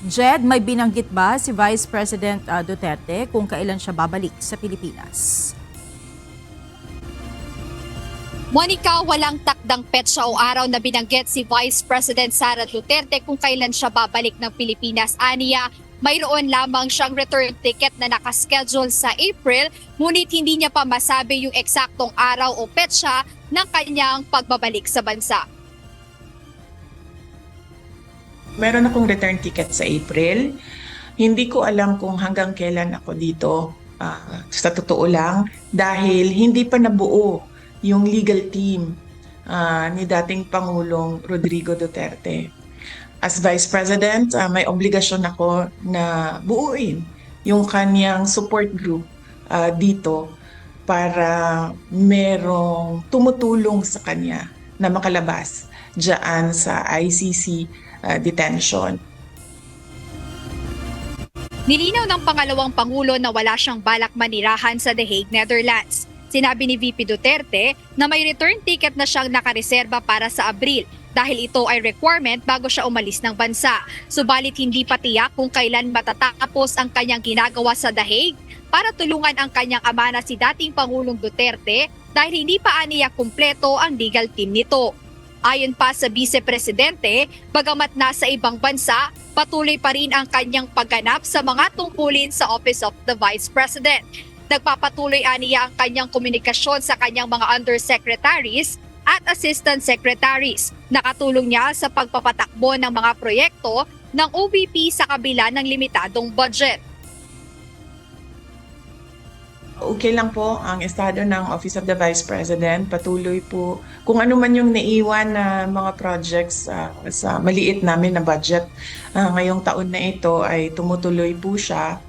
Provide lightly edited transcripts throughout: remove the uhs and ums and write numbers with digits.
Jed, may binanggit ba si Vice President Duterte kung kailan siya babalik sa Pilipinas? Monica, walang takdang petsa o araw na binanggit si Vice President Sara Duterte kung kailan siya babalik ng Pilipinas. Aniya, mayroon lamang siyang return ticket na nakaschedule sa April, ngunit hindi niya pa masabi yung eksaktong araw o petsa ng kanyang pagbabalik sa bansa. Meron akong return ticket sa April. Hindi ko alam kung hanggang kailan ako dito, sa totoo lang, dahil hindi pa nabuo yung legal team ni dating Pangulong Rodrigo Duterte. As Vice President, may obligasyon ako na buuin yung kanyang support group dito para merong tumutulong sa kanya na makalabas dyan sa ICC detention. Nilinaw ng pangalawang Pangulo na wala siyang balak manirahan sa The Hague, Netherlands. Sinabi ni VP Duterte na may return ticket na siyang nakareserba para sa Abril dahil ito ay requirement bago siya umalis ng bansa. Subalit hindi pa tiyak kung kailan matatapos ang kanyang ginagawa sa The Hague para tulungan ang kanyang ama na si dating Pangulong Duterte dahil hindi pa aniya kumpleto ang legal team nito. Ayon pa sa Vice Presidente, bagamat nasa ibang bansa, patuloy pa rin ang kanyang pagganap sa mga tungkulin sa Office of the Vice President. Nagpapatuloy aniya ang kanyang komunikasyon sa kanyang mga undersecretaries at assistant secretaries. Nakatulong niya sa pagpapatakbo ng mga proyekto ng OVP sa kabila ng limitadong budget. Okay lang po ang estado ng Office of the Vice President. Patuloy po kung ano man yung naiwan na mga projects sa maliit namin na budget. Ngayong taon na ito ay tumutuloy po siya.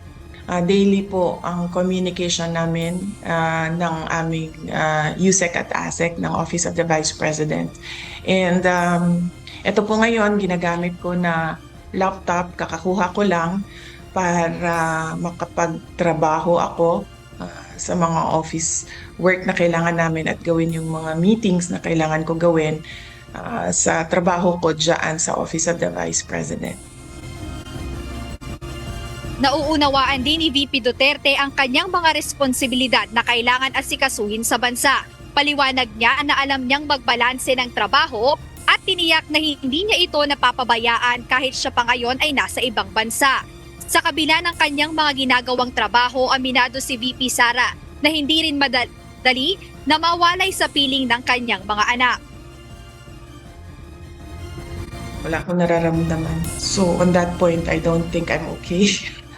Daily po ang communication namin ng aming USEC at ASEC ng Office of the Vice President. And ito po ngayon, ginagamit ko na laptop, kakakuha ko lang para makapagtrabaho ako sa mga office work na kailangan namin at gawin yung mga meetings na kailangan ko gawin sa trabaho ko dyan sa Office of the Vice President. Nauunawaan din ni VP Duterte ang kanyang mga responsibilidad na kailangan asikasuhin sa bansa. Paliwanag niya na alam niyang magbalanse ng trabaho at tiniyak na hindi niya ito napapabayaan kahit siya pa ngayon ay nasa ibang bansa. Sa kabila ng kanyang mga ginagawang trabaho, aminado si VP Sara na hindi rin madali na mawalay sa piling ng kanyang mga anak. Wala akong nararamdaman. So on that point, I don't think I'm okay.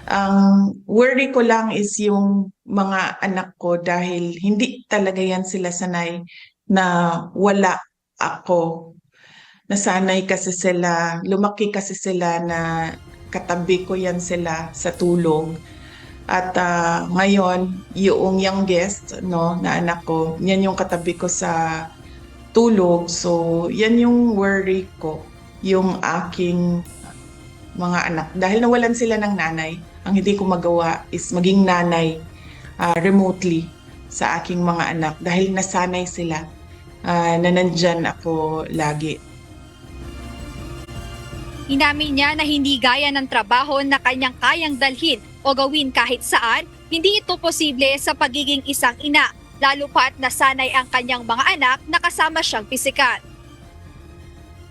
Ang worry ko lang is yung mga anak ko dahil hindi talaga yan sila sanay na wala ako. Nasanay kasi sila, lumaki kasi sila na katabi ko yan sila sa tulog. At ngayon, yung youngest na anak ko, yan yung katabi ko sa tulog. So, yan yung worry ko, yung aking mga anak. Dahil nawalan sila ng nanay, ang hindi ko magawa is maging nanay remotely sa aking mga anak. Dahil nasanay sila na nandyan ako lagi. Inamin niya na hindi gaya ng trabaho na kanyang kayang dalhin o gawin kahit saan, hindi ito posible sa pagiging isang ina, lalo pa at nasanay ang kanyang mga anak na kasama siyang pisikal.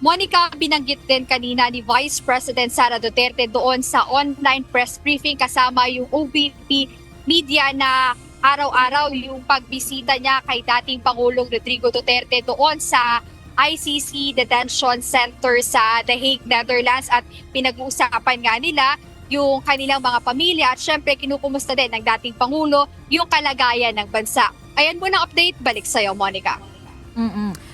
Monica, binanggit din kanina ni Vice President Sara Duterte doon sa online press briefing kasama yung OVP media na araw-araw yung pagbisita niya kay dating Pangulong Rodrigo Duterte doon sa ICC Detention Center sa The Hague, Netherlands at pinag-uusapan nga nila yung kanilang mga pamilya at syempre kinukumusta din ng dating Pangulo yung kalagayan ng bansa. Ayan muna update, balik sa'yo Monica.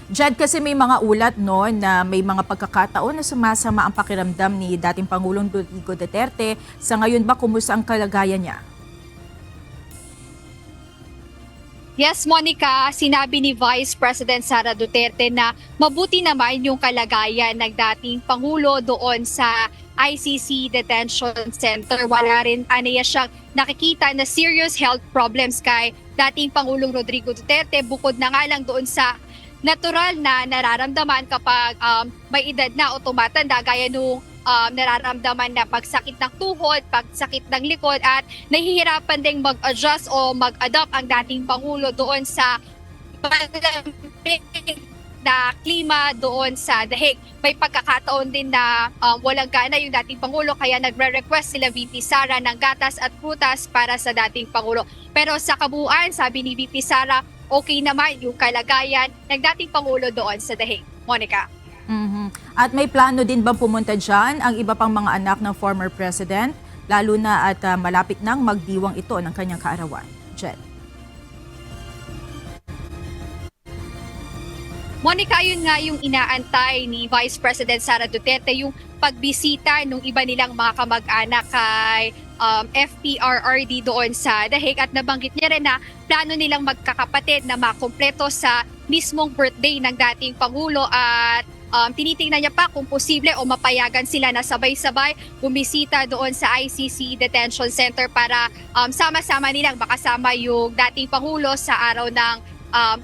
Jed, kasi may mga ulat na may mga pagkakataon na sumasama ang pakiramdam ni dating Pangulong Rodrigo Duterte. Sa ngayon ba, kumusta ang kalagayan niya? Yes, Monica, sinabi ni Vice President Sara Duterte na mabuti naman yung kalagayan ng dating Pangulo doon sa ICC Detention Center. Wala rin aniya siyang nakikita na serious health problems kay dating Pangulong Rodrigo Duterte bukod na nga lang doon sa natural na nararamdaman kapag may edad na o tumatanda gaya nung nararamdaman na pagsakit ng tuhod, pagsakit ng likod at nahihirapan ding mag-adjust o mag-adapt ang dating Pangulo doon sa malamig na klima doon sa The Hague. May pagkakataon din na walang gana yung dating Pangulo kaya nagre-request sila VP Sara ng gatas at prutas para sa dating Pangulo. Pero sa kabuuan, sabi ni VP Sara, okay naman yung kalagayan ng dating Pangulo doon sa The Hague. Monica. Mhm. At may plano din ba pumunta dyan ang iba pang mga anak ng former president, lalo na at malapit nang magdiwang ito ng kanyang kaarawan? Jed. Monica, yun nga yung inaantay ni Vice President Sara Duterte, yung pagbisita ng iba nilang mga kamag-anak kay FPRRD doon sa The Hague at nabanggit niya rin na plano nilang magkakapatid na makumpleto sa mismong birthday ng dating Pangulo at tinitingnan niya pa kung posible o mapayagan sila na sabay-sabay bumisita doon sa ICC Detention Center para sama-sama nilang makasama yung dating Pangulo sa araw ng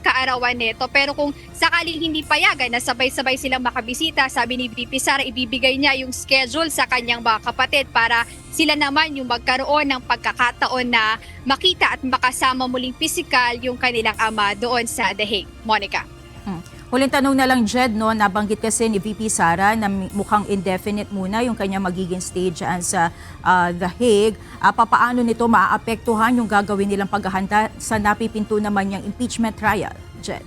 kaarawan nito. Pero kung sakaling hindi payagan na sabay-sabay silang makabisita, sabi ni VP Sara, ibibigay niya yung schedule sa kanyang mga kapatid para sila naman yung magkaroon ng pagkakataon na makita at makasama muling pisikal yung kanilang ama doon sa The Hague. Monica. Huling tanong na lang, Jed, no, nabanggit kasi ni VP Sara na mukhang indefinite muna yung kanyang magiging stay dyan sa The Hague. Papaano nito maaapektuhan yung gagawin nilang paghahanda sa napipinto naman yung impeachment trial, Jed?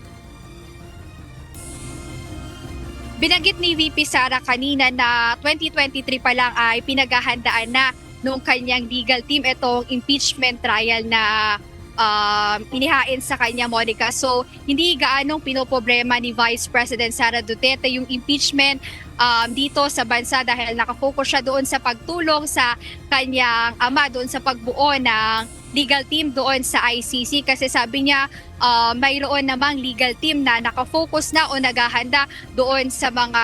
Binanggit ni VP Sara kanina na 2023 pa lang ay pinaghahandaan na nung kanyang legal team itong impeachment trial na inihain sa kanya, Monica. So, hindi gaanong pinoproblema ni Vice President Sara Duterte yung impeachment dito sa bansa dahil nakafocus siya doon sa pagtulong sa kanyang ama, doon sa pagbuo ng legal team doon sa ICC kasi sabi niya mayroon namang legal team na nakafocus na o naghahanda doon sa mga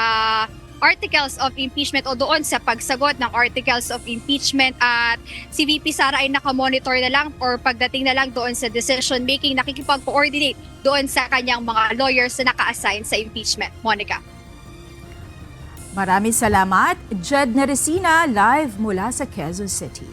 articles of impeachment o doon sa pagsagot ng articles of impeachment at si VP Sara ay nakamonitor na lang or pagdating na lang doon sa decision making, nakikipag-coordinate doon sa kanyang mga lawyers na naka-assign sa impeachment. Monica. Maraming salamat. Jed Neresina, live mula sa Quezon City.